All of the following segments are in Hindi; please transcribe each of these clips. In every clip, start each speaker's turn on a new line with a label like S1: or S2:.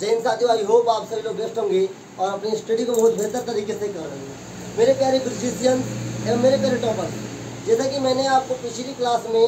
S1: जय हिंद साथियों, आई होप आप सभी लोग बेस्ट होंगे और अपनी स्टडी को बहुत बेहतर तरीके से कर रहे हैं। मेरे प्यारे फिजिशियंस एवं मेरे प्यारे टॉपर्स, जैसा कि मैंने आपको पिछली क्लास में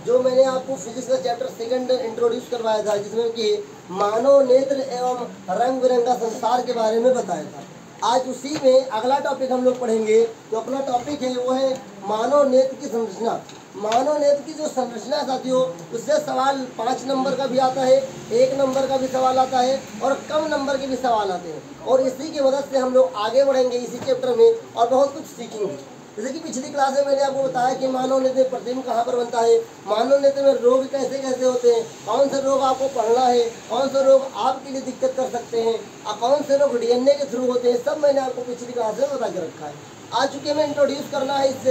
S1: जो मैंने आपको फिजिक्स का चैप्टर सेकंड इंट्रोड्यूस करवाया था, जिसमें कि मानव नेत्र एवं रंग बिरंगा संसार के बारे में बताया था। आज उसी में अगला टॉपिक हम लोग पढ़ेंगे। जो अपना टॉपिक है वो है मानव नेत्र की संरचना। मानव नेत्र की जो संरचना है साथियों, उससे सवाल 5 नंबर का भी आता है, 1 नंबर का भी सवाल आता है और कम नंबर के भी सवाल आते हैं। और इसी की मदद से हम लोग आगे बढ़ेंगे इसी चैप्टर में और बहुत कुछ सीखेंगे। जैसे कि पिछली क्लास में मैंने आपको बताया कि मानव नेत्र में प्रतिबिंब कहाँ पर बनता है, मानव नेत्र में रोग कैसे कैसे होते हैं, कौन से रोग आपको पढ़ना है, कौन से रोग आपके लिए दिक्कत कर सकते हैं और कौन से रोग डीएनए के थ्रू होते हैं, सब मैंने आपको पिछली क्लास में बता के रखा है। आज चूँकि मैं इंट्रोड्यूस करना है इस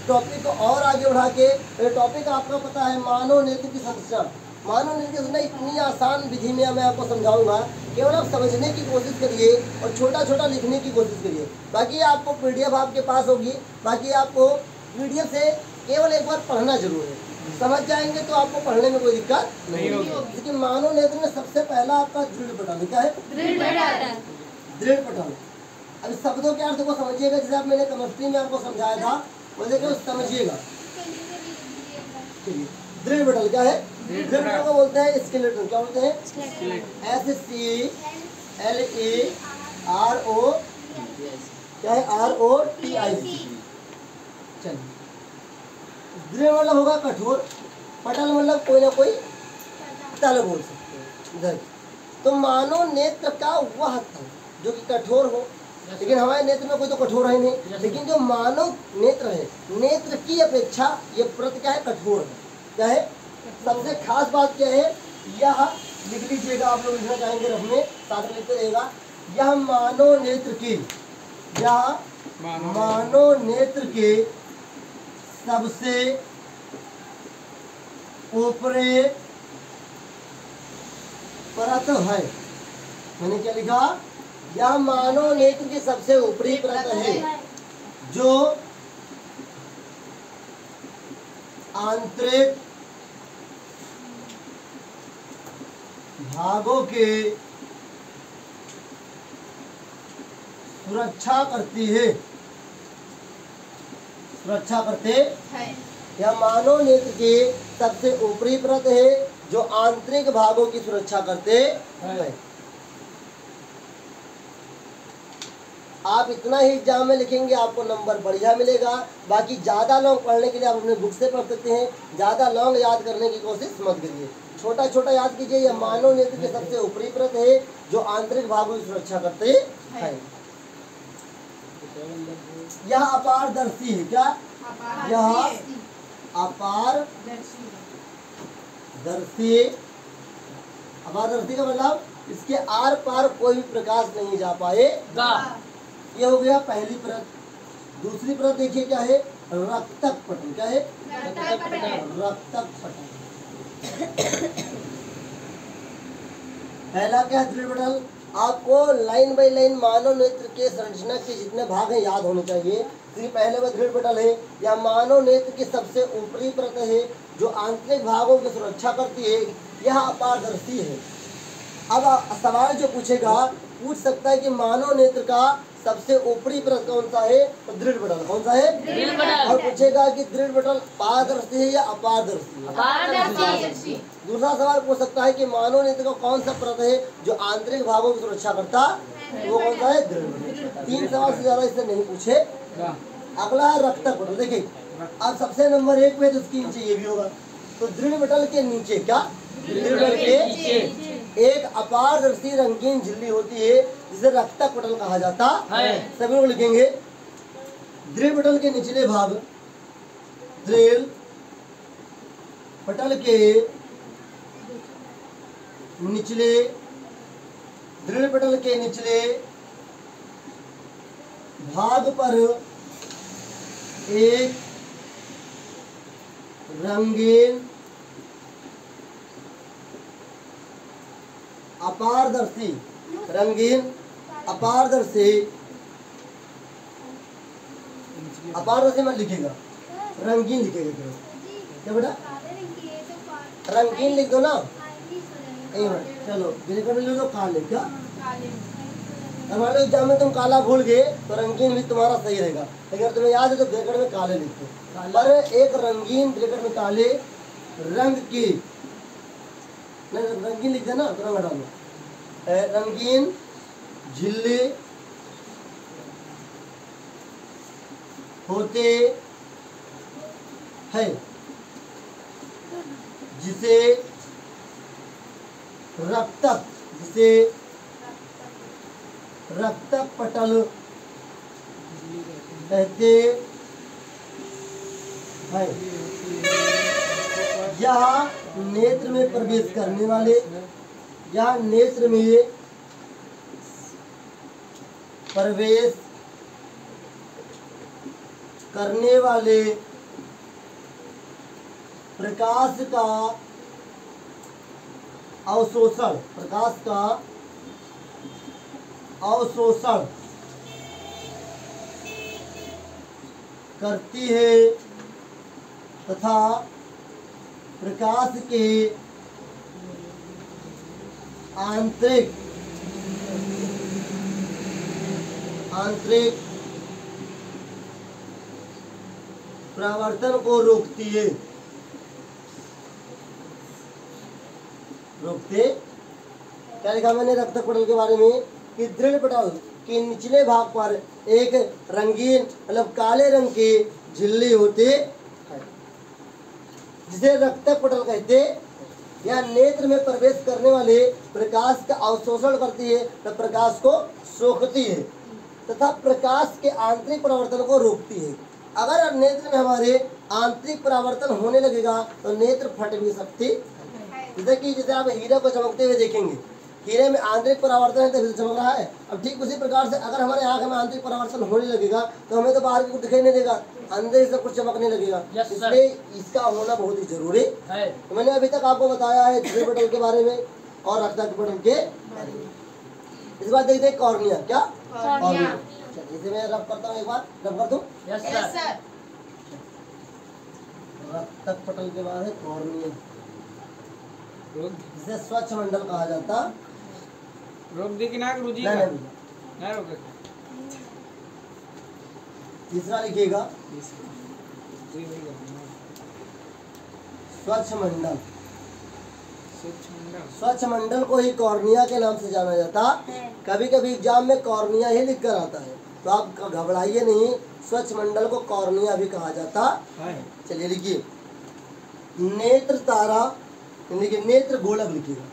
S1: टॉपिक को और आगे बढ़ा के, टॉपिक आपका पता है मानव नेत्र की संरचना। मानव नेत्र की संरचना इतनी आसान विधि में मैं आपको समझाऊंगा, केवल आप समझने की कोशिश करिए और छोटा छोटा लिखने की कोशिश करिए। बाकी आपको पीडीएफ आपके पास होगी, बाकी आपको पीडीएफ से केवल एक बार पढ़ना जरूर है। समझ जाएंगे तो आपको पढ़ने में कोई दिक्कत नहीं होगी। लेकिन मानव नेत्र में सबसे पहला आपका दृढ़ पटल क्या है? दृढ़ पटल। अब शब्दों के अर्थ को समझिएगा, जैसे आप मैंने केमिस्ट्री में आपको समझाया था, मुझे क्यों समझिएगा। दृढ़ पटल क्या है? दृढ़ पटल को बोलते हैं स्केलेटन। क्या बोलते हैं? SCLERO। क्या है? ROTIC। चलिए, दृढ़ मतलब होगा कठोर, पटल मतलब कोई ना कोई तल बोल सकते हैं। तो मानव नेत्र का वह तल जो कि कठोर हो, लेकिन हमारे नेत्र में कोई तो कठोर है नहीं, लेकिन जो मानव नेत्र है, नेत्र की अपेक्षा ये प्रत क्या है? कठोर है। क्या है? सबसे खास बात क्या है? यह लिख लीजिएगा, आप लोग लिखना चाहेंगे रफ में, साथ में लिखते रहेगा। यह मानव नेत्र की, यह मानव नेत्र के सबसे ऊपरी परत है। मैंने क्या लिखा? यह मानव नेत्र की सबसे ऊपरी परत है जो आंतरिक भागों के सुरक्षा करती है। सुरक्षा करते हैं। यह मानव नेत्र की सबसे ऊपरी परत है जो आंतरिक भागों की सुरक्षा करते हैं। आप इतना ही एग्जाम में लिखेंगे, आपको नंबर बढ़िया मिलेगा। बाकी ज़्यादा लॉन्ग पढ़ने के लिए आप अपने बुक से पढ़ सकते हैं। ज़्यादा लॉन्ग याद करने की कोशिश मत करिए, छोटा छोटा याद कीजिए। यह मानव नेत्र की सबसे ऊपरी परत है जो आंतरिक भागों की सुरक्षा करते हैं। यह अपारदर्शी है। क्या? यह अपारदर्शी। अपारदर्शी का मतलब इसके आर पार कोई भी प्रकाश नहीं जा पाएगा। ये हो गया पहली परत। दूसरी परत देखिए क्या है? रक्तक पटल। क्या है? रक्तक पटल। पहला क्या है? दृढ़ पटल। आपको लाइन बाय लाइन मानव नेत्र के संरचना के जितने भाग हैं याद होने चाहिए। तो पहले वह दृढ़ पटल है, या मानव नेत्र की सबसे ऊपरी परत है जो आंतरिक भागों की सुरक्षा करती है। यह अपारदर्शी है। अब सवाल जो पूछेगा, पूछ सकता है कि मानव नेत्र का सबसे ऊपरी परत कौन सा है? तो दृढ़ पटल। कौन सा है? दृढ़ पटल। और पूछेगा कि दृढ़ पटल पारदर्शी है या अपारदर्शी? अपारदर्शी। दूसरा सवाल पूछ सकता है कि मानव नेत्र का कौन सा परत है जो आंतरिक भागों की सुरक्षा करता, वो कौन सा है? दृढ़ पटल। 3 सवाल से ज्यादा इससे नहीं पूछे। अगला है रक्तक पटल। देखिए, अब सबसे नंबर 1 पे तो उसके नीचे ये भी होगा। तो दृढ़ पटल के नीचे क्या? दृढ़ पटल के नीचे एक अपारदर्शी रंगीन झिल्ली होती है जिसे रक्तक पटल कहा जाता है। सभी लोग लिखेंगे। दृढ़ पटल के निचले भाग, दृढ़ पटल के निचले, दृढ़ पटल के निचले भाग पर एक रंगीन अपारदर्शी, रंगीन अपारदर्शी, अपारदर्शी मत लिखेगा, रंगीन लिखेगा। क्या बेटा? रंगीन लिख दो ना। एक मिनट, चलो ब्रैकेट में ले लो काले। क्या हमारे एग्जाम में तुम काला भूल गए तो रंगीन भी तुम्हारा सही रहेगा, लेकिन अगर तुम्हें याद है तो ब्रैकेट में काले लिखो। पर एक रंगीन ब्रैकेट में काले रंग की, नहीं रंगीन लिख देना तो रंग हटा लो। रंगीन झिल्ली होते हैं जिसे रक्तक पटल कहते हैं। यह नेत्र में प्रवेश करने वाले, यह नेत्र में प्रवेश करने वाले प्रकाश का अवशोषण, प्रकाश का अवशोषण करती है तथा प्रकाश के आंतरिक परावर्तन को रोकती है। क्या लिखा मैंने रक्तक पटल के बारे में कि दृढ़ पटल के निचले भाग पर एक रंगीन मतलब काले रंग की झिल्ली होती है जिसे रक्तक पटल कहते। यह नेत्र में प्रवेश करने वाले प्रकाश का अवशोषण करती है तो प्रकाश को सोखती है तथा प्रकाश के आंतरिक परावर्तन को रोकती है। अगर नेत्र में हमारे आंतरिक परावर्तन होने लगेगा तो नेत्र फट भी सकती। जैसे आप हीरे को चमकते हुए देखेंगे, हीरे में आंतरिक परावर्तन है तो चमक रहा है। अब ठीक उसी प्रकार से अगर हमारे आंख में आंतरिक परावर्तन होने लगेगा तो हमें तो बाहर कुछ दिखाई नहीं देगा, अंदर से कुछ चमकने लगेगा। इसलिए इसका होना बहुत ही जरूरी है। तो मैंने अभी तक आपको बताया है दृढ़ पटल के बारे में और रक्तक पटल के बारे में। इस बार देखते हैं कॉर्निया। क्या कॉर्निया? इसे मैं रब करता हूँ, एक बार रब कर दूं। रक्तक पटल के बाद है कॉर्निया, जिसे स्वच्छ मंडल कहा जाता।
S2: रोक दी कि ना गुरुजी? नहीं रोके।
S1: तीसरा लिखिएगा स्वच्छ मंडल। स्वच्छ मंडल को ही कॉर्निया के नाम से जाना जाता। कभी कभी एग्जाम में कॉर्निया ही लिख कर आता है तो आप घबराइए नहीं, स्वच्छ मंडल को कॉर्निया भी कहा जाता। चलिए लिखिए नेत्र तारा, लिखिए नेत्र गोलक, लिखिएगा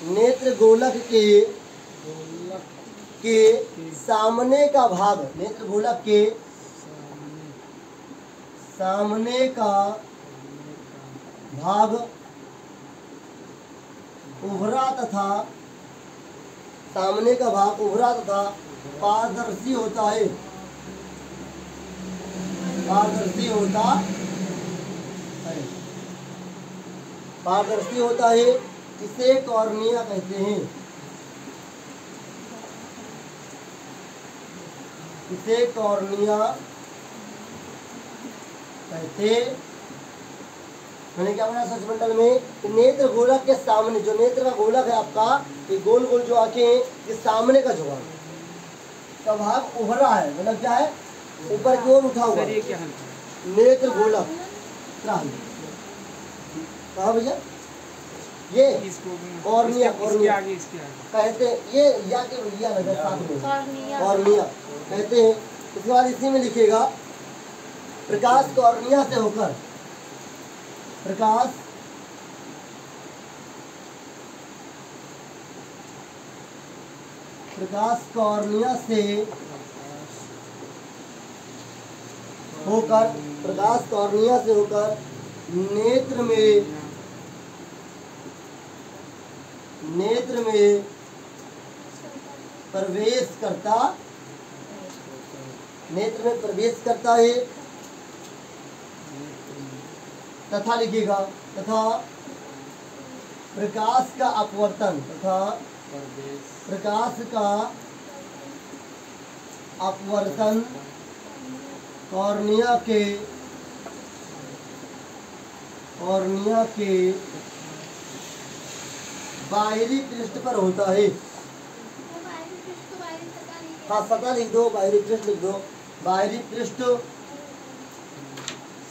S1: नेत्र गोलक के सामने का भाग, नेत्र गोलक के सामने का भाग उभरा तथा पारदर्शी होता है। पारदर्शी होता है, इसे कॉर्निया कहते हैं। इसे कॉर्निया कहते। मैंने क्या बोला स्वच्छ मंडल में? नेत्र गोलक के सामने, जो नेत्र का गोलक है आपका, ये गोल गोल जो आंखें हैं, ये सामने का जो भाग का भाग उभरा है, मतलब क्या है, ऊपर की ओर उठा हुआ। नेत्र गोलक कहा भैया? ये कॉर्निया कहते हैं। ये या के भैया नजर साथ में कॉर्निया कहते हैं। इसके बाद इसी में लिखेगा प्रकाश कॉर्निया से होकर, प्रकाश कॉर्निया से होकर नेत्र में प्रवेश करता है तथा लिखिएगा तथा प्रकाश का अपवर्तन कॉर्निया के कॉर्निया के बाहरी पृष्ठ पर होता है। हाँ, सतह लिख दो, बाहरी पृष्ठ लिख दो। बाहरी पृष्ठ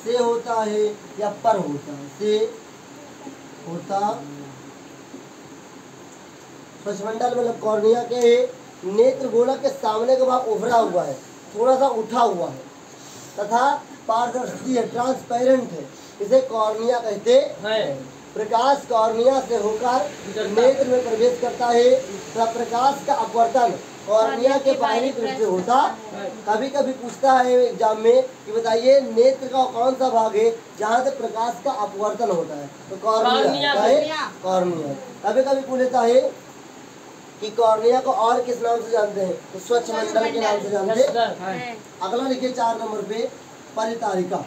S1: से होता है या पर होता है? से होता। स्वच्छमंडल मतलब कॉर्निया के नेत्र गोलक के सामने का भाग उभरा हुआ है, थोड़ा सा उठा हुआ है तथा पारदर्शी है, ट्रांसपेरेंट है, इसे कॉर्निया कहते हैं। प्रकाश कॉर्निया से होकर नेत्र में प्रवेश करता है तथा प्रकाश का अपवर्तन कॉर्निया के बाहरी पृष्ठ से होता। कभी कभी पूछता है एग्जाम में कि बताइए नेत्र का कौन सा भाग है जहाँ से प्रकाश का अपवर्तन होता है, तो कॉर्निया है, कॉर्निया। कभी कभी पूछ लेता है कि कॉर्निया को और किस नाम से जानते हैं, तो स्वच्छमंडल के नाम से जानते हैं। अगला लिखिए 4 नंबर पे परितारिका।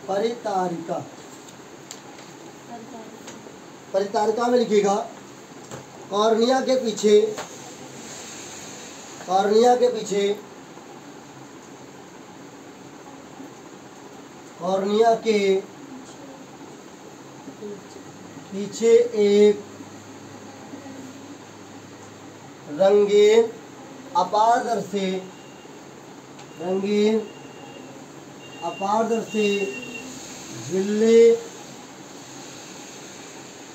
S1: परितारिका, परितारिका में लिखिएगा कॉर्निया के पीछे, कॉर्निया के पीछे, कॉर्निया के पीछे एक रंगीन अपारदर्शी, रंगीन अपारदर्शी झिल्ली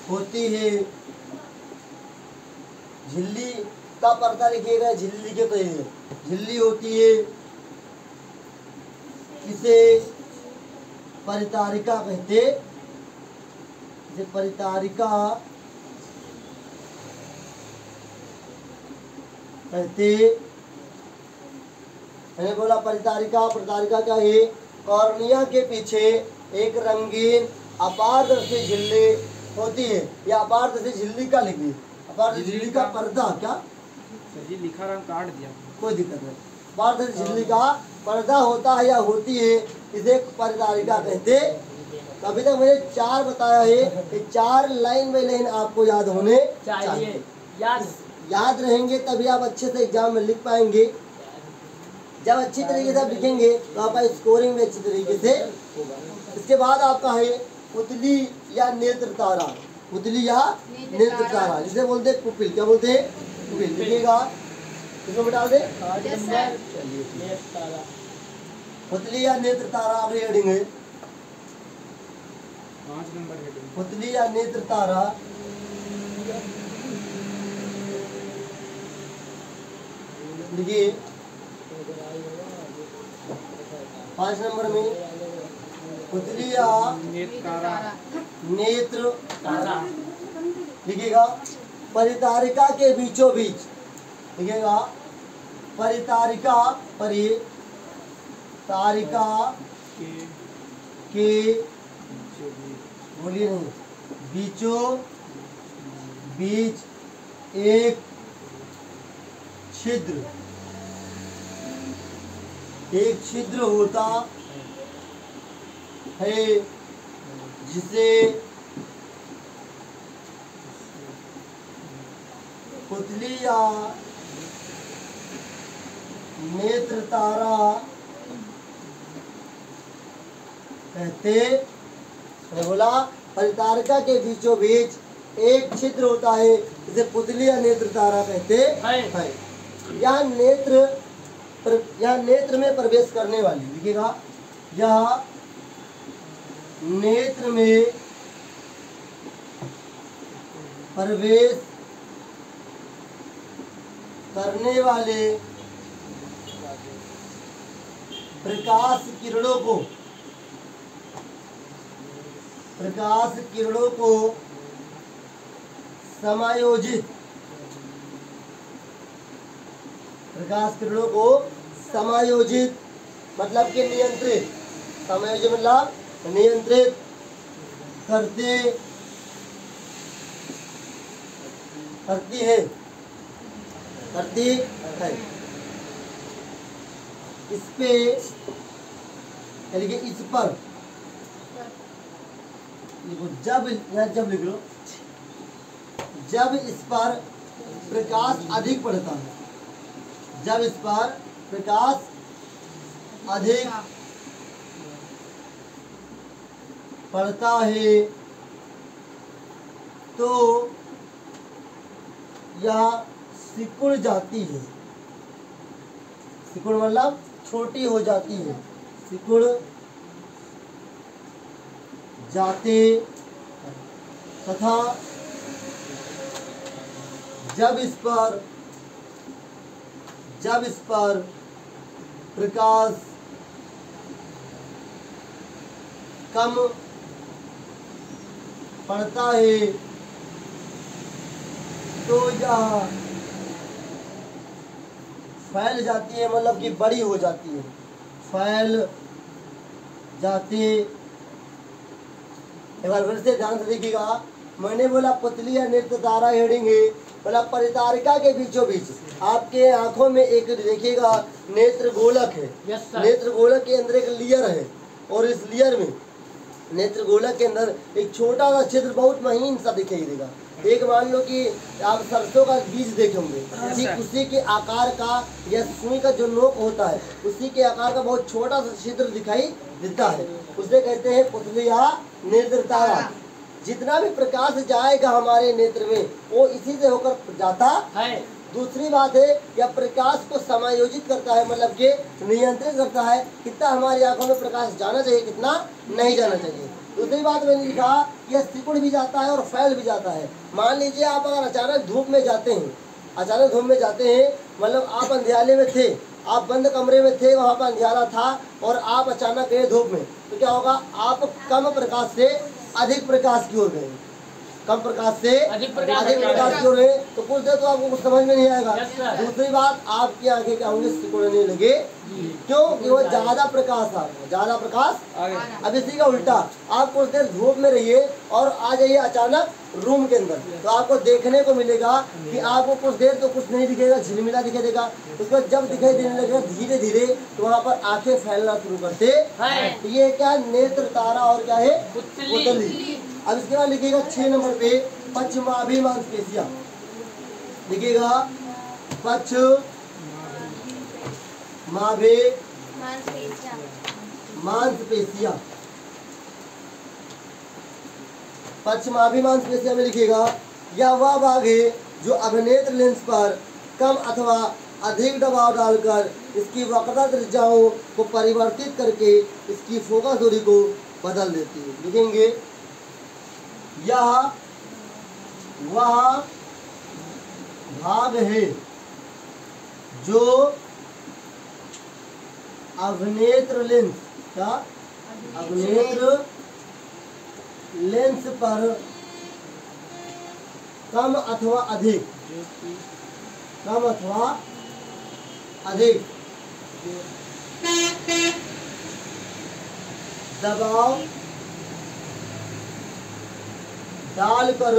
S1: होती है। झिल्ली का पर्दा लिखिएगा, झिल्ली के पहले झिल्ली होती है, इसे परितारिका कहते, इसे परितारिका कहते। मैंने बोला परितारिका, परितारिका क्या है? कॉर्निया के पीछे एक रंगीन अपारदर्शी झिल्ली होती है, या अपारदर्शी झिल्ली का लिखिए, अपारदर्शी झिल्ली का पर्दा। क्या
S2: जी लिखा रहा, काट दिया,
S1: कोई दिक्कत नहीं। अपारदर्शी झिल्ली का पर्दा होता है या होती है, इसे परितारिका कहते। अभी तक मैंने 4 बताया है, कि 4 लाइन बाई लाइन आपको याद होने चाहिए। याद रहेंगे तभी आप अच्छे से एग्जाम में लिख पाएंगे। जब अच्छी तरीके से आप लिखेंगे तो आपका स्कोरिंग भी अच्छी तरीके से होगा। इसके बाद आपका है पुतली या नेत्र तारा। पुतली या नेत्र तारा, जिसे बोलते हैं पुपिल। क्या बोलते हैं? पुपिल। लिखिएगा, इसको बता दे। पुतली या नेत्र तारा अगली हेडिंग है।
S2: 5 नंबर हेडिंग,
S1: पुतली या नेत्र तारा। देखिए 5 नंबर में पुतली या नेत्र तारा लिखिएगा। परितारिका के बीचों बीच लिखिएगा, परितारिका, परितारिका के बोलिए नहीं, बीचों बीच एक छिद्र, एक छिद्र होता है जिसे पुतली या नेत्र तारा कहते। मैंने बोला परितारिका के बीचों बीच एक छिद्र होता है जिसे पुतली या नेत्र तारा कहते हैं। यह नेत्र में प्रवेश करने वाली, लिखिएगा, यह नेत्र में प्रवेश करने वाले प्रकाश किरणों को, प्रकाश किरणों को समायोजित, प्रकाश किरणों को समायोजित मतलब कि नियंत्रित, समायोजित मतलब नियंत्रित करती है, करती है। इस पे यानी कि इस पर लिखो, जब यहाँ जब लिख लो, जब इस पर प्रकाश अधिक पड़ता है, जब इस पर प्रकाश अधिक पड़ता है तो यह सिकुड़ जाती है। सिकुड़ मतलब छोटी हो जाती है, सिकुड़ जाते तथा जब इस पर प्रकाश कम पड़ता है तो यह फैल जाती है, मतलब कि बड़ी हो जाती है, फैल जाती। एक बार फिर से ध्यान से देखिएगा। मैंने बोला पुतली या नेत्र तारा हेडिंग है, बोला परितारिका के बीचों बीच आपके आंखों में एक देखिएगा नेत्र गोलक है। नेत्र गोलक के अंदर एक लेयर है और इस लेयर में नेत्र गोलक के अंदर एक छोटा सा छिद्र बहुत महीन सा दिखाई देगा। एक मान लो कि आप सरसों का बीज देखे होंगे, ठीक उसी के आकार का या सुई का जो नोक होता है उसी के आकार का बहुत छोटा सा छिद्र दिखाई देता है, उसे कहते हैं पुतली या नेत्र तारा। जितना भी प्रकाश जाएगा हमारे नेत्र में वो इसी से होकर जाता है। दूसरी बात है यह प्रकाश को समायोजित करता है, मतलब कि नियंत्रित करता है कितना हमारी आंखों में प्रकाश जाना चाहिए, कितना नहीं जाना चाहिए। दूसरी बात मैंने लिखा यह सिकुड़ भी जाता है और फैल भी जाता है। मान लीजिए आप अगर अचानक धूप में जाते हैं, मतलब आप अंधियारे में थे, आप बंद कमरे में थे, वहाँ पर अंधियारा था और आप अचानक गए धूप में, तो क्या होगा, आप कम प्रकाश से अधिक प्रकाश की ओर गए, कम प्रकाश से अधिक प्रकाश की ओर गए, तो कुछ देर तो आपको कुछ समझ में नहीं आएगा। दूसरी बात आपकी आंखें क्या होंगी, सिकुड़ने लगे, क्यों कि वो ज्यादा प्रकाश आ गया, ज्यादा प्रकाश। अब इसी का उल्टा आप कुछ देर धूप में रहिए और आ जाइए अचानक रूम के अंदर, तो आपको देखने को मिलेगा कि आपको कुछ देर तो कुछ नहीं दिखेगा, झिलमिला दिखाई देगा, उसके बाद जब दिखाई देने लगेगा धीरे धीरे तो वहाँ पर आंखें फैलना शुरू करते हैं। ये क्या, नेत्र तारा और क्या है, पुतली। अब इसके बाद लिखिएगा 6 नंबर पे पश्चिमाभि मांसपेशियां, लिखिएगा पश्चिमाभि मांसपेशियां। पश्चिमाभि मांसपेशियां में लिखिएगा यह वह भाग है जो अभिनेत्र लेंस पर कम अथवा अधिक दबाव डालकर इसकी वक्रता त्रिज्याओं को परिवर्तित करके इसकी फोकस दूरी को बदल देती है। लिखेंगे यह वह भाग है जो अभिनेत्र लेंस का अभिनेत्र लेंस पर कम अथवा अधिक दबाव डालकर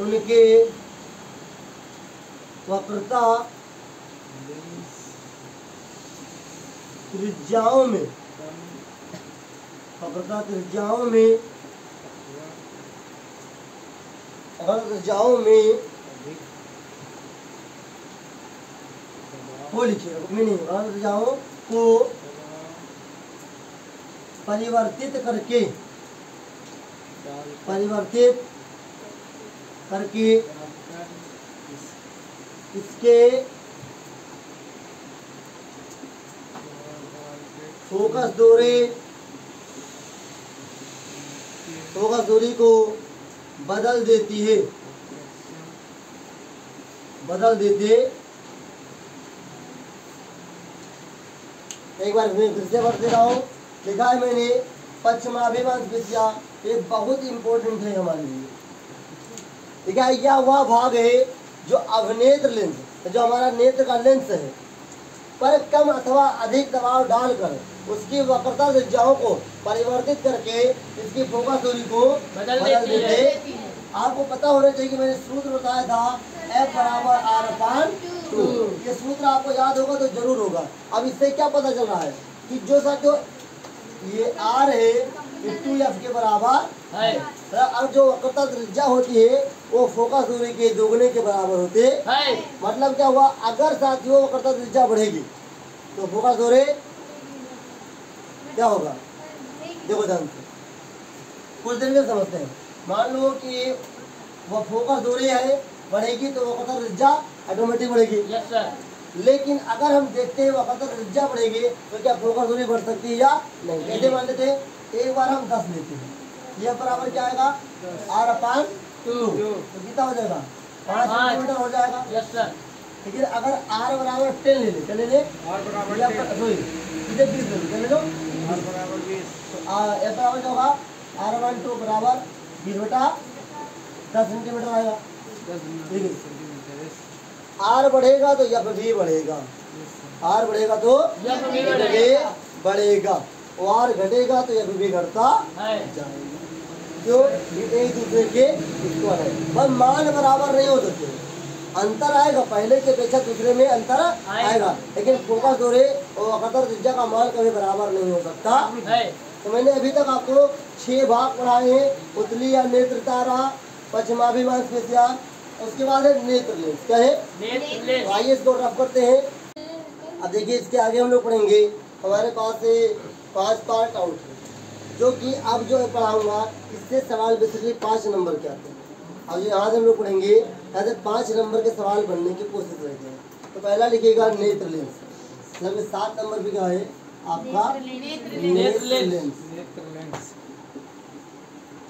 S1: उनके वक्रता त्रिज्याओं में वो लिखिए त्रिज्याओं को परिवर्तित करके इसके फोकस दूरी को बदल देते। एक बार फिर से पढ़ दे रहा हूँ। लिखा है मैंने पश्चिमाभि मांसपेशियां, ये बहुत इंपॉर्टेंट है हमारे लिए। लिखा है यह वह भाग है जो अभिनेत्र लेंस, जो हमारा नेत्र का लेंस है, पर कम अथवा अधिक दबाव डालकर उसकी वक्रता त्रिज्याओं को परिवर्तित करके इसकी फोकस दूरी को बदल देते। आपको पता होना चाहिए कि मैंने सूत्र बताया था F बराबर R/2। ये सूत्र आपको याद होगा तो जरूर होगा। अब इससे क्या पता चल रहा है कि जो ये R है ये 2F के बराबर है। अब जो वक्रता त्रिज्या होती है वो फोकस दूरी के दोगुने के बराबर होते है। मतलब क्या हुआ, अगर साथियों वक्रता त्रिज्या बढ़ेगी तो फोकस दूरी क्या होगा, देखो ध्यान से, कुछ देर में समझते हैं। मान लो कि वो फोकस दूरी है, बढ़ेगी तो वो कतर रिज्जा ऑटोमेटिक बढ़ेगी।
S2: Yes sir.
S1: लेकिन अगर हम देखते हैं वो कतर रिज्जा बढ़ेगी तो क्या फोकस दूरी बढ़ सकती है या नहीं? कैसे मान लेते हैं? एक बार हम 10 लेते हैं, यह बराबर क्या आएगा? R/2। तो कितना हो जाएगा? 5 सेंटीमीटर हो जाएगा।
S2: Yes sir.
S1: लेकिन अगर R बराबर 10 ले ले, चले ले
S2: R बराबर
S1: या
S2: 10।
S1: सॉरी इधर 20 ले लो, चले लो
S2: R बराबर 20।
S1: तो F बराबर क्या होगा? R12 बराबर 20/10 सेंटीमीटर आएगा।
S2: 10
S1: ठीक है।
S2: सेंटीमीटर।
S1: R बढ़ेगा तो F भी बढ़ेगा, R बढ़ेगा तो
S2: F भी
S1: बढ़ेगा, और R घटेगा तो F भी घटता
S2: है।
S1: जाएगा। क्यों? ये एक दूसरे के इक्वल है, बस मान बराबर नहीं हो सकते, अंतर आएगा, पहले के अपेक्षा दूसरे में अंतर आएगा, लेकिन फोकस दूरी और कतर त्रिज्या का मान कभी बराबर नहीं हो सकता है। तो मैंने अभी तक आपको 6 भाग पढ़ाए हैं, उतली या नेत्र तारा, पश्चिमाभिमान स्पेसिया, उसके बाद है नेत्र लेंस। क्या है?
S2: नेत्र लेंस।
S1: तो आइए इसको रफ करते हैं। अब देखिए इसके आगे हम लोग पढ़ेंगे, हमारे पास 5 पार्ट आउट है, जो कि अब जो पढ़ाऊंगा इससे सवाल बेसिकली 5 नंबर के आते हैं। अब यहाँ से हम लोग पढ़ेंगे, यहाँ से 5 नंबर के सवाल बनने की कोशिश करते हैं। तो पहला लिखिएगा नेत्र लेंस, मतलब 7 नंबर भी क्या है आपका? नेत्र लेंस।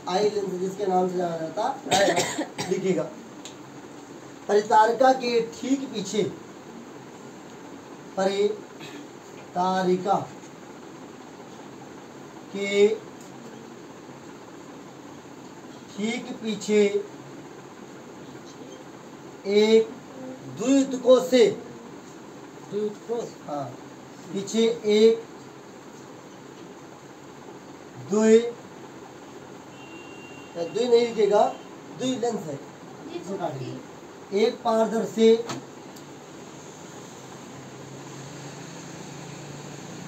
S1: आई लेंस जिसके नाम से जाना जाता है। लिखिएगा, परितारिका के ठीक पीछे, परितारिका के ठीक पीछे एक द्वितकों से, हाँ पीछे एक द्वि नहीं लिखेगा, द्वि लेंस है, इसे काटिए। एक पारदर्शी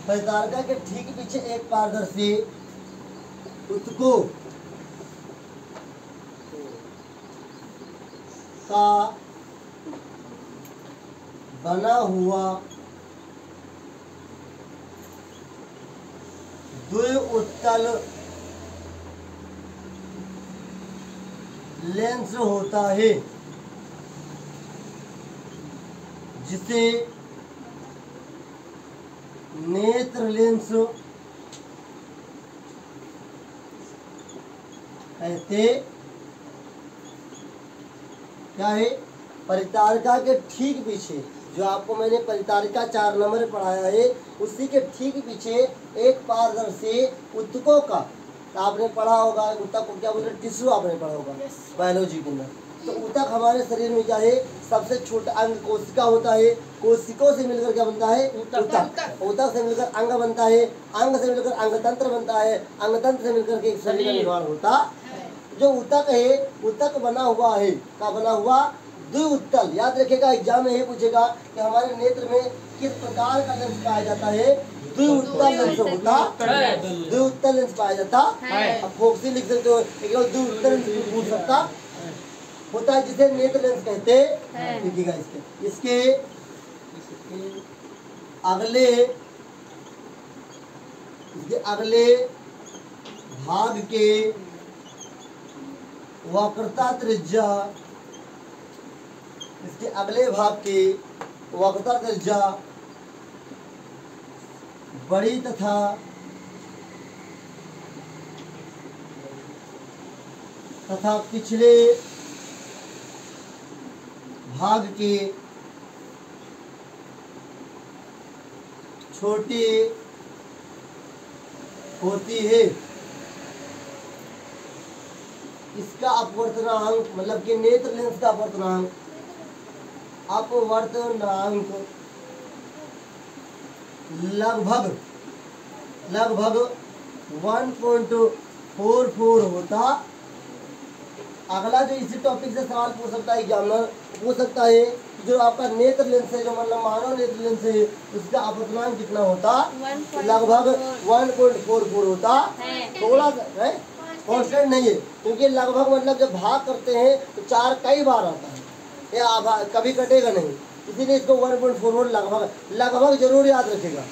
S1: परितारिका के ठीक पीछे एक पारदर्शी उत्तकों का बना हुआ द्विउत्तल लेंस होता है, जिसे नेत्र लेंस कहते क्या है? परितारिका के ठीक पीछे, जो आपको मैंने परितारिका 4 नंबर पढ़ाया है, उसी के ठीक पीछे एक पारदर्शी उत्तकों का, तो आपने पढ़ा होगा उत्तक को क्या बोलते हैं? टिश्यू आपने पढ़ा होगा बायोलॉजी के अंदर। तो उत्तक हमारे शरीर में क्या है? सबसे छोटा अंग कोशिका होता है, कोशिकाओं से मिलकर क्या बनता है? उत्तक। उत्तक से मिलकर अंग बनता है, अंग से मिलकर अंगतंत्र बनता है, अंगतंत्र से मिलकर के एक शरीर का निर्माण होता है। जो उत्तक है, उत्तक बना हुआ है, क्या बना हुआ? द्विउत्तल। याद रखिएगा, एग्जाम में ये पूछेगा कि हमारे नेत्र में किस प्रकार का लेंस पाया जाता है? द्विउत्तल लेंस होता है, द्विउत्तल लेंस पाया जाता है। अब फोक्सी लिख सकते हो, लेकिन द्विउत्तल लेंस पूछ सकता होता है, जिसे नेत्र लेंस कहते हैं। लिखिएगा इसके अगले भाग के वक्रता त्रिज्या, इसके अगले भाग की वक्रता त्रिज्या बड़ी तथा पिछले भाग की छोटी होती है। इसका अपवर्तनांक, मतलब कि नेत्र लेंस का अपवर्तनांक लगभग 1.44 होता। अगला जो इसी टॉपिक से सवाल पूछ सकता है एग्जामिनर, पूछ सकता है जो आपका नेत्र लेंस है, जो मतलब मानव नेत्र लेंस है, उसका अपवर्तनांक कितना होता? लगभग 1.44 होता। थोड़ा सा कॉन्स्टेंट नहीं है, क्योंकि लगभग मतलब जब भाग करते हैं तो 4 कई बार आता है, ये कभी कटेगा नहीं, इसीलिए इसको 1.44 लगभग जरूर याद रखेगा।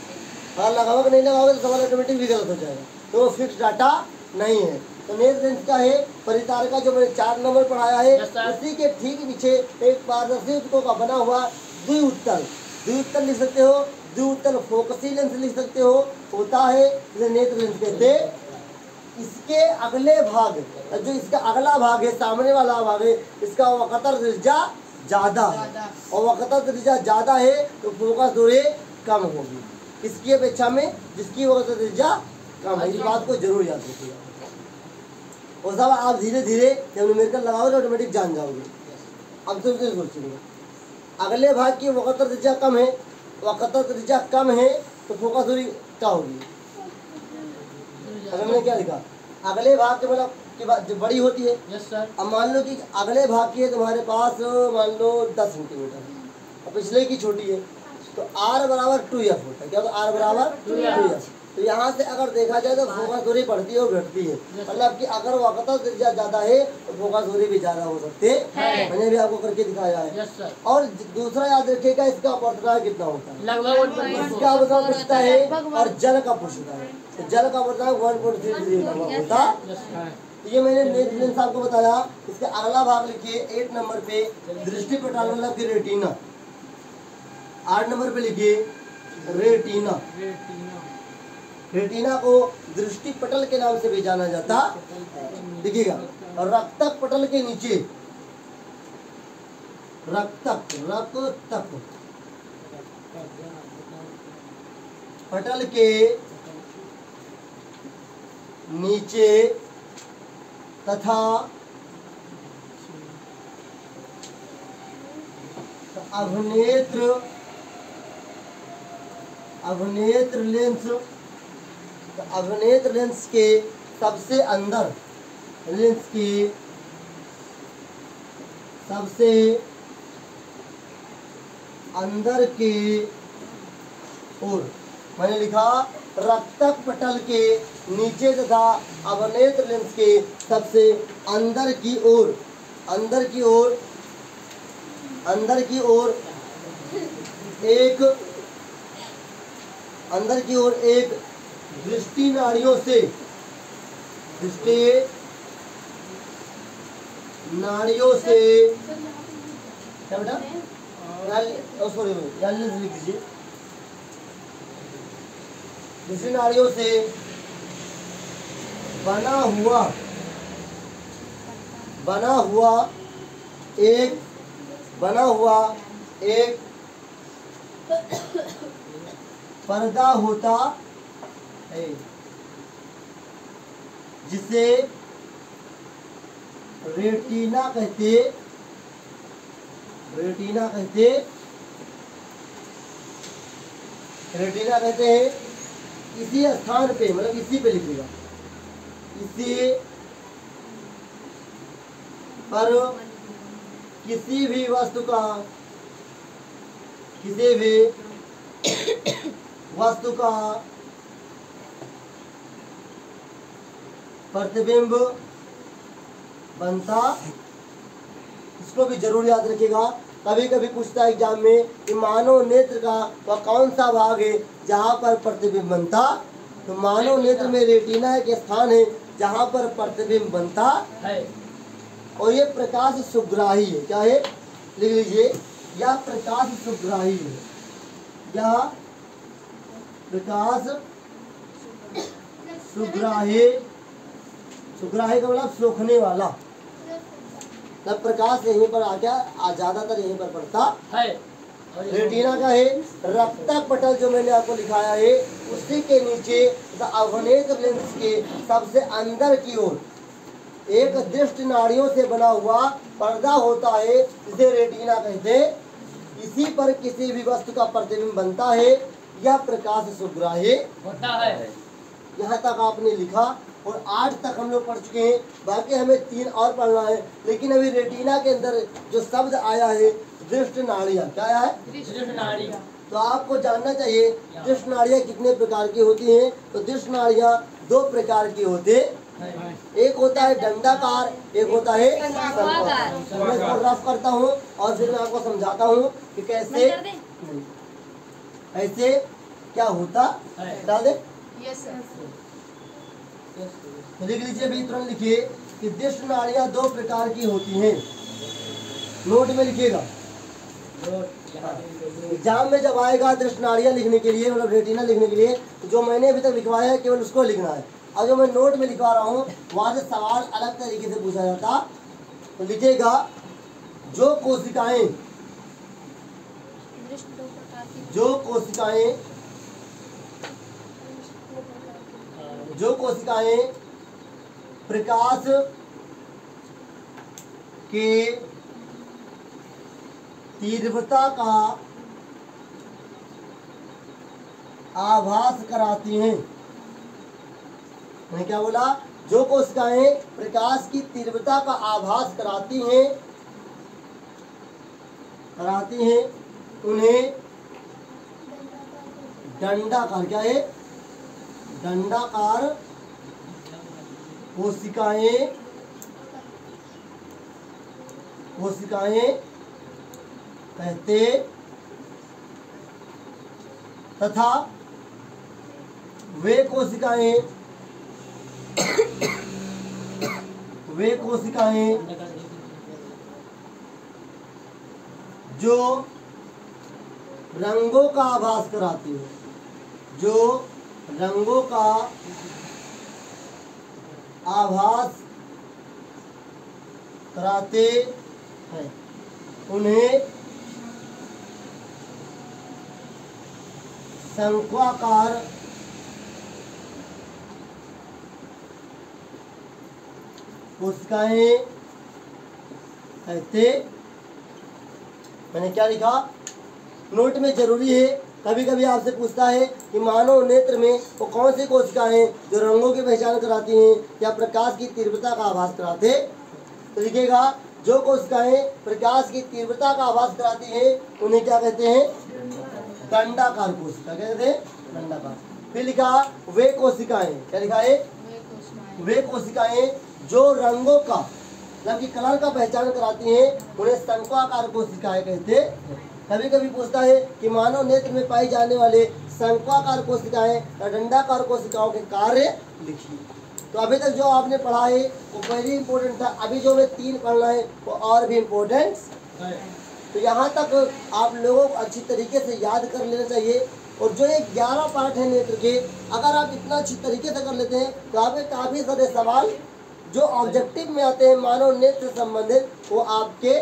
S1: हाँ लगाओगे नहीं लगाओगे तो सवाल ऑटोमेटिक भी गलत हो जाएगा, तो वो फिक्स डाटा नहीं है। तो नेत्र लेंस का है परितार का जो मैंने 4 नंबर पढ़ाया है, उसी के ठीक नीचे एक पारदर्शी ऊतकों का बना हुआ द्विउत्तल, द्विउत्तल लिख सकते हो, द्विउत्तल फोकसी लेंस लिख सकते हो, होता है जिसे नेत्र लेंस कहते हैं। इसके अगले भाग, जो इसका अगला भाग है, सामने वाला भाग है, इसका वक्रता त्रिज्या ज्यादा है, और वक्रता त्रिज्या ज्यादा है तो फोकस दूरी कम होगी इसकी अपेक्षा में, जिसकी वक्रता त्रिज्या कम है। इस बात को जरूर याद रखिएगा, और साहब आप धीरे धीरे जब न्यूमेरिकल लगाओगे ऑटोमेटिक जान जाओगे। अब तो सोचिए अगले भाग की वक्रता त्रिज्या कम है, वक्रता त्रिज्या कम है तो फोकस दूरी क्या होगी? मैंने क्या लिखा, अगले भाग के मतलब की बात जो बड़ी होती है।
S2: Yes sir.
S1: अब मान लो कि अगले भाग की है तुम्हारे पास मान लो 10 सेंटीमीटर और पिछले की छोटी है, तो r बराबर 2f होता है। क्या? तो r बराबर 2f। तो यहाँ से अगर देखा जाए तो फोकस दूरी बढ़ती है और घटती है, मतलब कि अगर वक्रता त्रिज्या ज्यादा है तो फोकस दूरी भी ज्यादा हो सकते हैं, मैंने भी आपको करके दिखाया है।
S2: Yes sir.
S1: और दूसरा याद रखिएगा इसका अपवर्तनांक कितना होता है,
S2: लगभग
S1: इसका अपवर्तनांक पूछता है और जल का पूछता है, तो जल का अपवर्तनांक 1.33 लगभग होता है। तो ये मैंने नेत्र लेंस आपको बताया। इसका अगला भाग लिखिए 8 नंबर पे दृष्टि पटल मतलब कि रेटिना, 8 नंबर पे लिखिए रेटिना। रेटिना को दृष्टि पटल के नाम से भी जाना जाता देखिएगा। और रक्तक पटल के नीचे, रक्तक पटल के नीचे तथा अवनेत्र लेंस के सबसे अंदर, लेंस के सबसे अंदर के ओर, मैंने लिखा रक्तक पटल के नीचे तथा अवनेत्र लेंस के सबसे अंदर की ओर, अंदर की ओर एक दृष्टि नाड़ियों से क्या बेटा, सॉरी लिख दीजिए, दृष्टि नाड़ियों से बना हुआ एक पर्दा होता है, जिसे रेटिना कहते हैं। इसी स्थान पे मतलब इसी पे लिखिएगा, इसी पर किसी भी वस्तु का प्रतिबिंब बनता। इसको भी जरूर याद रखिएगा, कभी कभी पूछता है एग्जाम में कि मानव नेत्र का वह कौन सा भाग है जहाँ पर प्रतिबिंब बनता। तो मानव नेत्र में रेटिना एक स्थान है जहाँ पर प्रतिबिंब बनता है, और ये प्रकाश सुग्राही है। क्या है? लिख लीजिए, यह प्रकाश सुग्राही है, यह प्रकाश सुग्राही का मतलब सोखने वाला, तब प्रकाश यहीं पर आ गया, ज्यादातर यहीं पर पड़ता है। रेटिना का है रक्तक पटल जो मैंने आपको लिखाया है, उसी के नीचे अवनेत्र लेंस के सबसे अंदर की ओर एक दृष्टि नाड़ियों से बना हुआ पर्दा होता है, जिसे रेटिना कहते हैं। इसी पर किसी भी वस्तु का प्रतिबिंब बनता है, यह प्रकाश सुग्राही होता है। यहाँ तक आपने लिखा और 8 तक हम लोग पढ़ चुके हैं, बाकी हमें 3 और पढ़ना है। लेकिन अभी रेटिना के अंदर जो शब्द आया है दृष्टि नाड़ियाँ, क्या आया है? दृष्टि नाड़ियाँ। तो आपको जानना चाहिए दृष्टि नाड़ियाँ कितने प्रकार की होती हैं। तो दृष्टि नाड़ियाँ 2 प्रकार की होते, एक होता है दंडाकार, एक होता है सर्पाकार। मैं इसको रफ करता हूँ और फिर मैं आपको समझाता हूँ कि कैसे क्या होता है। डाल दे।
S3: Yes sir.
S1: तो लिख लीजिए अभी, तुरंत लिखिए कि दृष्ट नाड़ियां दो प्रकार की होती हैं। नोट में लिखिएगा, एग्जाम में जब आएगा दृष्ट नाड़ियां लिखने के लिए, मतलब रेटिना लिखने के लिए, तो जो मैंने अभी तक लिखवाया है केवल उसको लिखना है। और जो मैं नोट में लिखवा रहा हूँ वहां से सवाल अलग तरीके से पूछा जाता। तो लिखिएगा जो कोशिकाएं प्रकाश के तीव्रता का आभास कराती हैं। मैंने क्या बोला? जो कोशिकाएं प्रकाश की तीव्रता का आभास कराती हैं उन्हें दंडाकार, क्या है? दंडाकार कोशिकाएं कहते तथा वे कोशिकाएं जो रंगों का आभास कराती है, जो रंगों का आभास कराते हैं उन्हें शंक्वाकार कोशिकाएं कहते। मैंने क्या लिखा? नोट में जरूरी है, कभी कभी आपसे पूछता है कि मानव नेत्र में वो कौन सी कोशिकाएं जो रंगों की पहचान कराती हैं या प्रकाश की तीव्रता का आभास कराते। तो लिखिएगा जो कोशिकाएं प्रकाश की तीव्रता का आभास कराती हैं उन्हें क्या कहते हैं? दंडाकार कोशिका कहते हैं, दंडाकार। फिर लिखा वे कोशिकाएं, क्या लिखा है? वे कोशिकाएं जो रंगों का, मतलब की कलर का पहचान कराती हैं उन्हें शंक्वाकार कोशिकाएं कहते हैं। कभी कभी पूछता है कि मानव नेत्र में पाई जाने वाले शंक्वाकार कोशिकाएं या दंडाकार कोशिकाओं के कार्य लिखिए। तो अभी तक जो आपने पढ़ा है वो पहले इम्पोर्टेंट था, अभी जो हमें 3 पढ़ना है वो और भी इम्पोर्टेंट है। तो यहाँ तक आप लोगों को अच्छी तरीके से याद कर लेना चाहिए। और जो ये 11 पार्ट है नेत्र के, अगर आप इतना अच्छी तरीके से कर लेते हैं तो आपके काफ़ी सारे सवाल जो ऑब्जेक्टिव में आते हैं मानव नेत्र से संबंधित वो आपके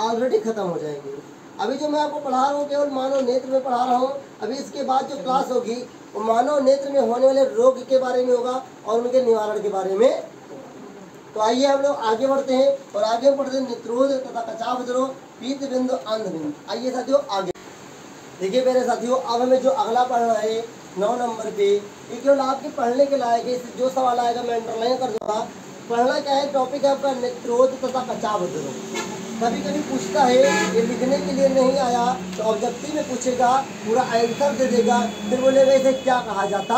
S1: ऑलरेडी खत्म हो जाएंगे। अभी जो मैं आपको पढ़ा रहा हूँ केवल मानव नेत्र में पढ़ा रहा हूँ। अभी इसके बाद जो क्लास होगी वो मानव नेत्र में होने वाले रोग के बारे में होगा और उनके निवारण के बारे में। तो आइए हम लोग आगे बढ़ते हैं और आगे बढ़ते हैं नेत्रोध तथा कचावद्रो पीत बिंदु अंध बिंदु। आइए साथियों आगे देखिए मेरे साथियों, अब हमें जो अगला पढ़ना है 9 नंबर पे, ये केवल आपके पढ़ने के लायक है। इससे जो सवाल आएगा मैं अंडरलाइन कर दूंगा। पढ़ना क्या है? टॉपिक है आपका नेत्रोध तथा कचावद्रो। कभी कभी पूछता है, ये लिखने के लिए नहीं आया तो ऑब्जेक्टिव में पूछेगा, पूरा आंसर दे देगा, फिर बोलेगा इसे क्या कहा जाता।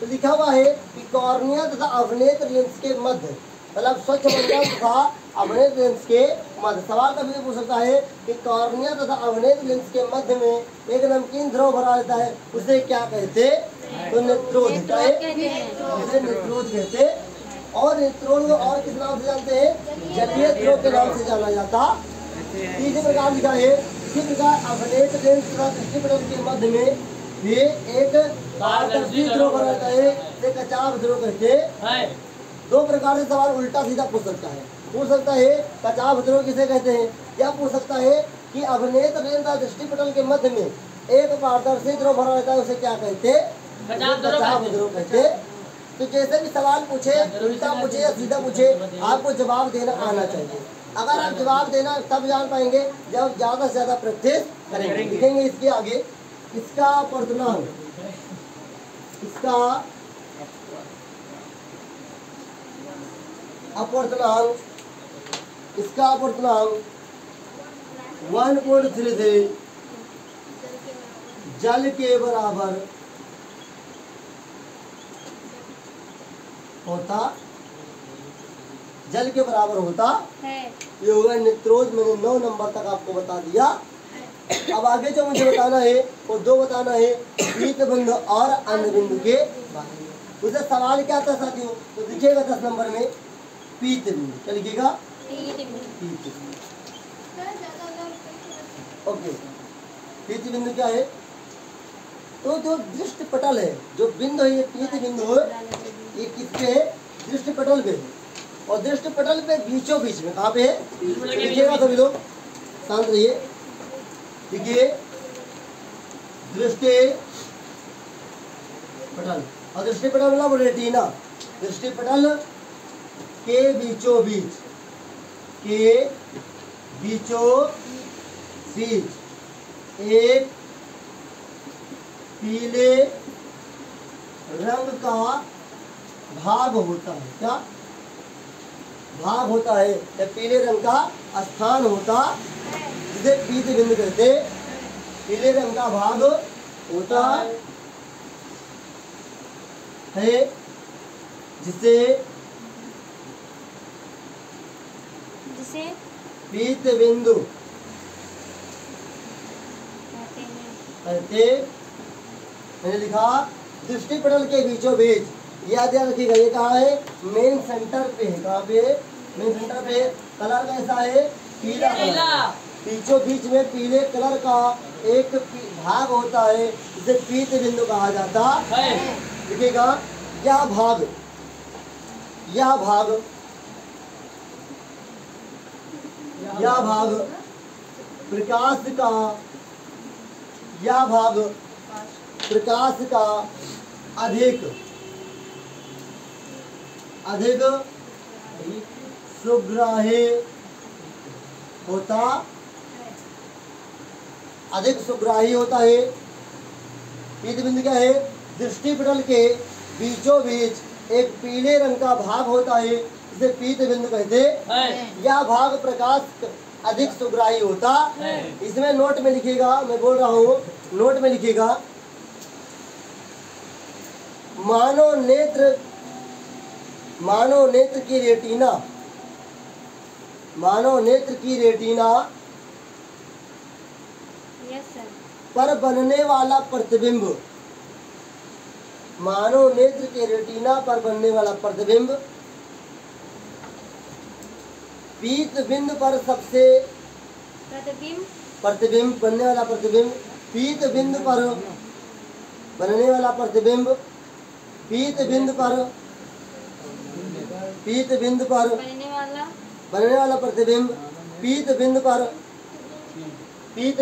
S1: तो लिखा हुआ है कि कॉर्निया तथा अवनेत्र लेंस के मध्य, मतलब स्वच्छ मंडल तथा अवनेत्र लेंस के मध्य। सवाल कभी भी पूछ सकता है कि कॉर्निया तथा अवनेत्र लेंस के मध्य में एक नमकीन द्रव भरा रहता है, उसे क्या कहते? तो नेत्रोध उसे नेत्रोध कहते। और नेत्रोध को और किस नाम से जानते हैं? जलीय द्रव के नाम से जाना जाता। तीसरे प्रकार लिखा है, इसी प्रकार अवनेत्र लेंस तथा दृष्टिपटल के मध्य में ये एक पारदर्शी द्रव भरा रहता है, इसे कचाव द्रव कहते हैं। 2 प्रकार से सवाल उल्टा सीधा पूछ सकता है कचाव द्रव किसे कहते हैं, या पूछ सकता है कि अवनेत्र लेंस तथा दृष्टिपटल के मध्य में एक पारदर्शी द्रव भरा रहता है, उसे क्या कहते? कचाव द्रव कहते। तो जैसे भी सवाल पूछे, उल्टा पूछे या सीधा पूछे, आपको जवाब देना आना चाहिए। अगर आप जवाब देना तब जान पाएंगे जब ज़्यादा से ज़्यादा प्रैक्टिस करेंगे। लिखेंगे इसके आगे, इसका अपवर्तनांक, इसका अपवर्तनांक 1.3 से जल के बराबर होता, ये होगा नेत्रोध। मैंने 9 नंबर तक आपको बता दिया। अब आगे जो मुझे बताना है वो दो बताना है, पीत बिंदु और अंध बिंदु के बारे में। उसे सवाल क्या था साथियों, तो दिखेगा 10 नंबर में पीत बिंदु, क्या लिखिएगा? पीत बिंदु। ओके, पीत बिंदु क्या है? तो जो दृष्टि पटल है, जो बिंदु है, ये पीत बिंदु है, ये किसपे है? दृष्टि पटल पे है। और दृष्टि पटल पे बीचों बीच में कहाँ पे है? लिखिएगा सभी लोग, शांत रहिए। देखिए दृष्टि पटल, और दृष्टि पटल मतलब रेटिना, दृष्टि पटल के बीचों बीच, के बीचों बीच एक पीले रंग का भाग होता है। क्या भाग होता है? या पीले रंग का स्थान होता, जिसे पीत बिंदु कहते। पीले रंग का भाग होता है जिसे पीत बिंदु कहते। मैंने लिखा दृष्टि पटल के बीचों बीच, याद रखिएगा, ये कहाँ है? मेन सेंटर पे है। कहाँ पे? मेन सेंटर पे। कलर कैसा है? पीला कलर। बीचों बीच में पीले कलर का एक भाग होता है, जिसे पीत बिंदु कहा जाता है। देखिएगा, यह भाग, यह भाग, यह भाग प्रकाश का, यह भाग प्रकाश का अधिक सुग्राही होता, अधिक सुग्राही होता है। पीत बिंदु क्या है? दृष्टि पटल के बीचों बीच एक पीले रंग का भाग होता है, जिसे पीत बिंदु कहते हैं। यह भाग प्रकाश अधिक सुग्राही होता। इसमें नोट में लिखिएगा, मैं बोल रहा हूँ, नोट में लिखिएगा, मानव नेत्र की रेटिना, मानव नेत्र की रेटिना पर बनने वाला प्रतिबिंब, मानव नेत्र के रेटिना पर बनने वाला प्रतिबिंब पीत बिंदु पर सबसे प्रतिबिंब बनने वाला प्रतिबिंब, पीत बिंदु पर बनने वाला प्रतिबिंब, पीत बिंदु पर बनने वाला प्रतिबिंब, पीत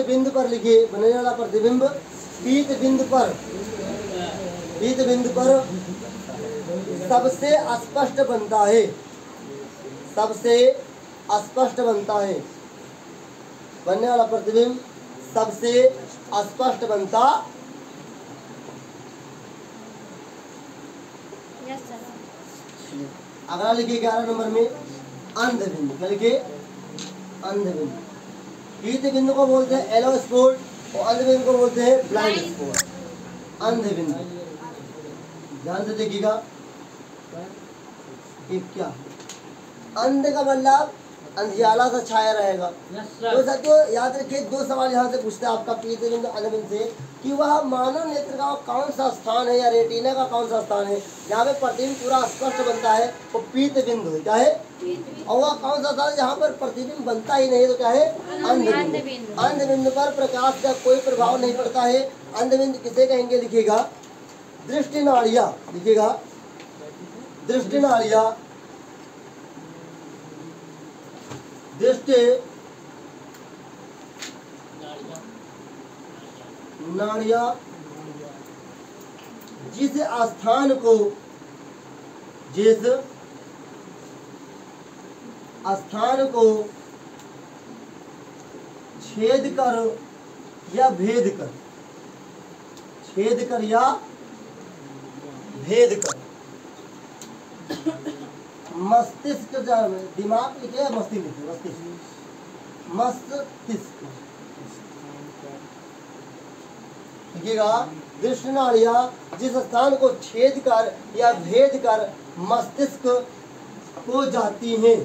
S1: बिंदु पर लिखिए, बनने वाला प्रतिबिंब पीत बिंदु पर सबसे स्पष्ट बनता है, सबसे स्पष्ट बनता है। बनने वाला प्रतिबिंब सबसे स्पष्ट बनता। अगला लिखिए 11 नंबर में अंध बिंदु। क्या लिखिए? अंध बिंदु। पीत बिंदु को बोलते हैं येलो स्पॉट और अंध बिंदु को बोलते हैं ब्लाइंड स्पॉट। अंध बिंदु, ध्यान से देखिएगा, क्या अंध का मतलब अंधियाला सा छाया रहेगा। तो साथियों याद रखिए, दो सवाल यहाँ से पूछते हैं आपका पीत बिंदु अंध बिंदु से, कि वह मानव नेत्र का कौन सा स्थान है या रेटिना का कौन सा स्थान है जहाँ पे प्रतिबिंब पूरा स्पष्ट बनता है, वो पीत बिंदु है। क्या है? और वह कौन सा स्थान जहाँ पर प्रतिबिंब बनता ही नहीं, तो क्या है? अंध बिंदु। अंध बिंदु पर प्रकाश का कोई प्रभाव नहीं पड़ता है। अंध बिंदु किसे कहेंगे? लिखिएगा दृष्टि नाड़ियाँ, लिखिएगा दृष्टि नाड़ियाँ, दृष्टि नाड़ियाँ जिस स्थान को छेद कर या भेद कर, छेद कर या भेद कर, मस्तिष्क, दिमाग लिखे या मस्तिष्क लिखे? मस्तिष्क, मस्तिष्क लिखिएगा। दृष्टि नाड़ियाँ जिस स्थान को छेद कर या भेद कर मस्तिष्क को जाती हैं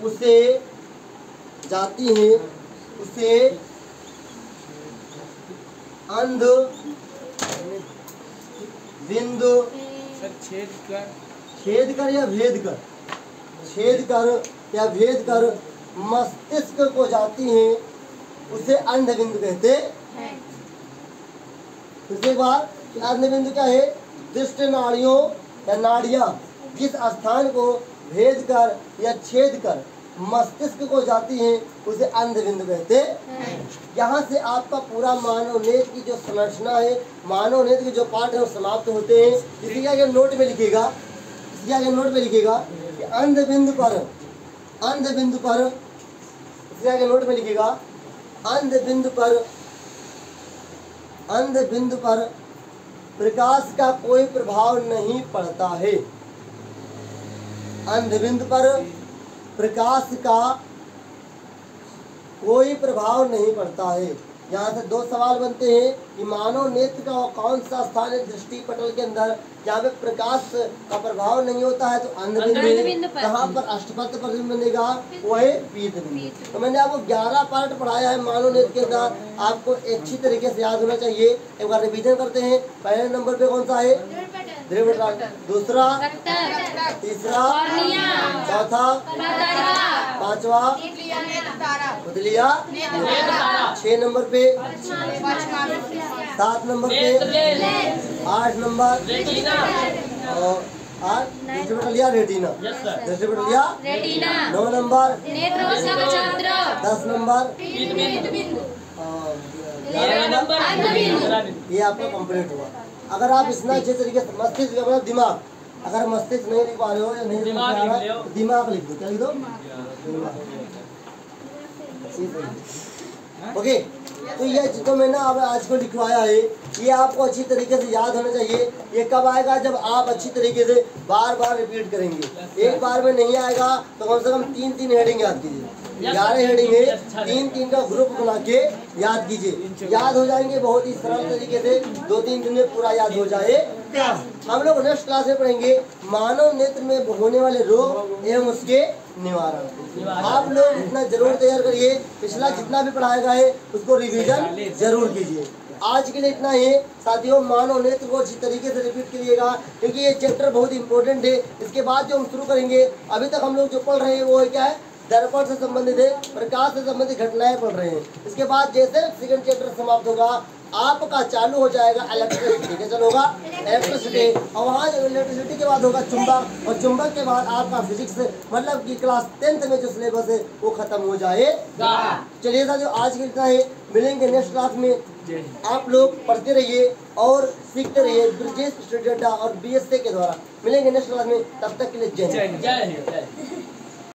S1: उसे जाती हैं उसे अंध बिंदु छेद कर या भेद कर, छेद कर या भेद कर मस्तिष्क को जाती हैं उसे अंध बिंदु कहते हैं। दूसरी बात कि अंध बिंदु क्या है? दृष्टि नाड़ियों या नाड़ियां जिस स्थान को भेद कर या छेद कर मस्तिष्क को जाती हैं उसे अंध बिंदु कहते हैं। यहाँ से आपका पूरा मानव नेत्र की जो संरचना है, मानव नेत्र के जो पार्ट है वो समाप्त होते हैं। इसी के आगे नोट में लिखिएगा, इसके आगे नोट में लिखिएगा कि अंध बिंदु पर, इसके आगे नोट में लिखिएगा अंध बिंदु पर प्रकाश का कोई प्रभाव नहीं पड़ता है। अंध बिंदु पर प्रकाश का कोई प्रभाव नहीं पड़ता है। यहाँ से दो सवाल बनते हैं कि मानव नेत्र का कौन सा स्थान है दृष्टि पटल के अंदर जहाँ पे प्रकाश का प्रभाव नहीं होता है, तो अंध बिंदु। कहाँ पर अष्टपत्र प्रतिबिंब बनेगा? वो है पीत बिंदु। तो मैंने आपको 11 पार्ट पढ़ाया है मानव नेत्र के अंदर, आपको अच्छी तरीके से याद होना चाहिए। एक बार रिवीजन करते हैं। पहले नंबर पे कौन सा है? ध्रुव पटल, दूसरा, तीसरा, चौथा, पांचवा पुतलिया, 6 नंबर पे, 7 नंबर पे, 8 नंबर और 8 distributor retina, distributor 9 number, 10 number, 11 number. ये आपका कंप्लीट हुआ। अगर आप इतना अच्छे तरीके से मस्तिष्क का मतलब दिमाग, अगर मस्तिष्क नहीं लिख पा रहे हो या नहीं लिख पा रहे हो, दिमाग लिख दो। क्या लिख दो? ओके। तो ये जो मैंने अब आज को लिखवाया है ये आपको अच्छी तरीके से याद होना चाहिए। ये कब आएगा? जब आप अच्छी तरीके से बार बार रिपीट करेंगे। एक बार में नहीं आएगा तो कम से कम 3 हेडिंग याद कीजिए। 11 हेडिंग है, 3 का ग्रुप बना के याद कीजिए। याद हो जाएंगे बहुत ही सरल तरीके से, 2-3 दिन में पूरा याद हो जाएगा। हम लोग नेक्स्ट क्लास में पढ़ेंगे मानव नेत्र में होने वाले रोग एवं उसके निवारण। आप लोग इतना जरूर तैयार करिए, पिछला जितना भी पढ़ाया गया है उसको रिवीजन जरूर कीजिए। आज के लिए इतना ही साथियों। मानव नेत्र को अच्छी तरीके से रिपीट करिएगा क्योंकि ये चैप्टर बहुत इंपॉर्टेंट है। इसके बाद जो हम शुरू करेंगे, अभी तक हम लोग जो पढ़ रहे हैं वो है क्या है? दर्पण से संबंधित है, प्रकाश से संबंधित घटनाएं पढ़ रहे हैं। इसके बाद जैसे सेकंड चैप्टर समाप्त होगा आपका चालू हो जाएगा इलेक्ट्रिसिटी। क्या चालू होगा? इलेक्ट्रिसिटी। और वहाँ इलेक्ट्रिसिटी के बाद होगा चुंबक, और चुंबक के बाद आपका फिजिक्स मतलब कि क्लास 10th में जो सिलेबस है वो खत्म हो जाएगा। चलिए साथियों आज के इतना ही, मिलेंगे नेक्स्ट क्लास में। आप लोग पढ़ते रहिए और सीखते रहिए ब्रिजेश स्टडी अड्डा और BSA के द्वारा। मिलेंगे नेक्स्ट क्लास में, तब तक के लिए जय हिंद।